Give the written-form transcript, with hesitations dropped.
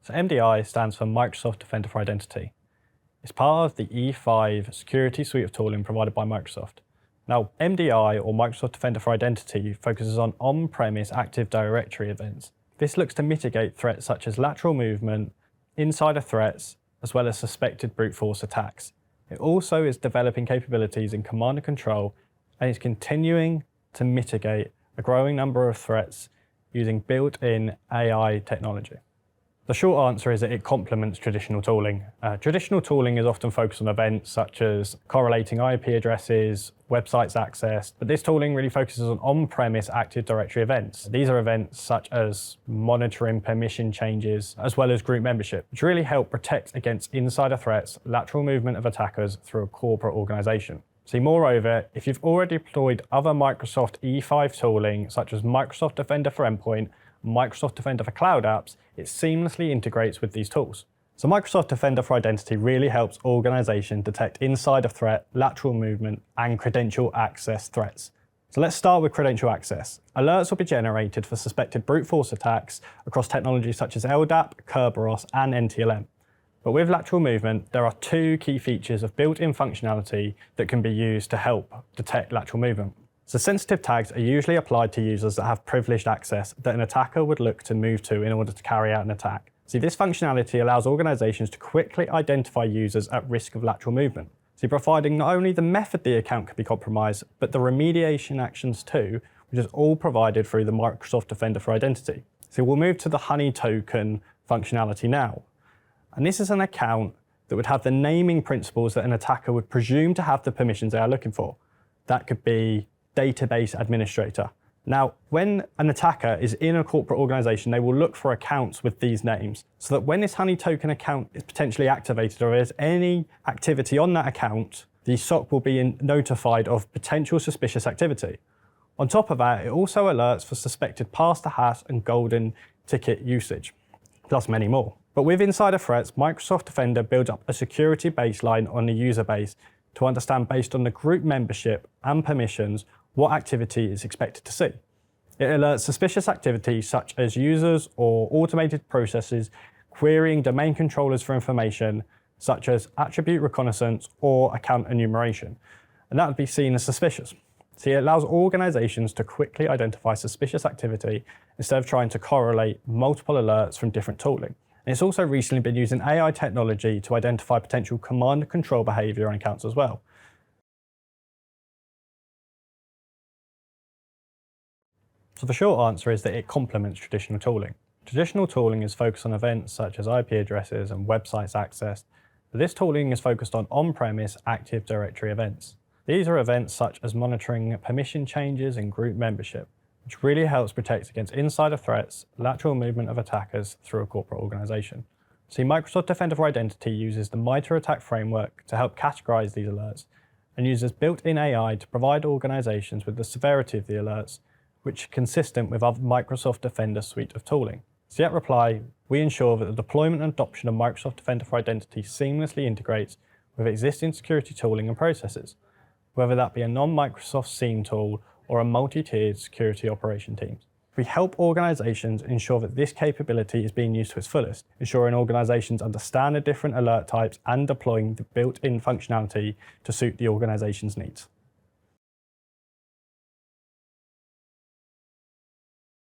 So MDI stands for Microsoft Defender for Identity. It's part of the E5 security suite of tooling provided by Microsoft. Now, MDI, or Microsoft Defender for Identity, focuses on on-premise Active Directory events. This looks to mitigate threats such as lateral movement, insider threats, as well as suspected brute force attacks. It also is developing capabilities in command and control, and is continuing to mitigate a growing number of threats using built-in AI technology. The short answer is that it complements traditional tooling. Traditional tooling is often focused on events such as correlating IP addresses, websites accessed, but this tooling really focuses on on-premise Active Directory events. These are events such as monitoring permission changes, as well as group membership, which really help protect against insider threats, lateral movement of attackers through a corporate organization. See, moreover, if you've already deployed other Microsoft E5 tooling, such as Microsoft Defender for Endpoint, Microsoft Defender for Cloud Apps, it seamlessly integrates with these tools. So Microsoft Defender for Identity really helps organizations detect insider threat, lateral movement, and credential access threats. So let's start with credential access. Alerts will be generated for suspected brute force attacks across technologies such as LDAP, Kerberos, and NTLM. But with lateral movement, there are two key features of built-in functionality that can be used to help detect lateral movement. So sensitive tags are usually applied to users that have privileged access that an attacker would look to move to in order to carry out an attack. See, this functionality allows organizations to quickly identify users at risk of lateral movement. See, providing not only the method the account could be compromised, but the remediation actions too, which is all provided through the Microsoft Defender for Identity. So we'll move to the Honey token functionality now. And this is an account that would have the naming principles that an attacker would presume to have the permissions they are looking for. That could be database administrator. Now, when an attacker is in a corporate organization, they will look for accounts with these names, so that when this Honey token account is potentially activated or there's any activity on that account, the SOC will be notified of potential suspicious activity. On top of that, it also alerts for suspected pass-to-hash and golden ticket usage, plus many more. But with insider threats, Microsoft Defender builds up a security baseline on the user base to understand, based on the group membership and permissions, what activity is expected to see. It alerts suspicious activity such as users or automated processes querying domain controllers for information such as attribute reconnaissance or account enumeration, and that would be seen as suspicious. See, it allows organizations to quickly identify suspicious activity instead of trying to correlate multiple alerts from different tooling. And it's also recently been using AI technology to identify potential command and control behavior on accounts as well. So the short answer is that it complements traditional tooling. Traditional tooling is focused on events such as IP addresses and websites accessed, but this tooling is focused on on-premise Active Directory events. These are events such as monitoring permission changes and group membership, which really helps protect against insider threats, lateral movement of attackers through a corporate organization. See, Microsoft Defender for Identity uses the MITRE ATT&CK framework to help categorize these alerts, and uses built-in AI to provide organizations with the severity of the alerts, which are consistent with other Microsoft Defender suite of tooling. So at Reply, we ensure that the deployment and adoption of Microsoft Defender for Identity seamlessly integrates with existing security tooling and processes, whether that be a non-Microsoft SIEM tool or a multi-tiered security operation team. We help organizations ensure that this capability is being used to its fullest, ensuring organizations understand the different alert types and deploying the built-in functionality to suit the organization's needs.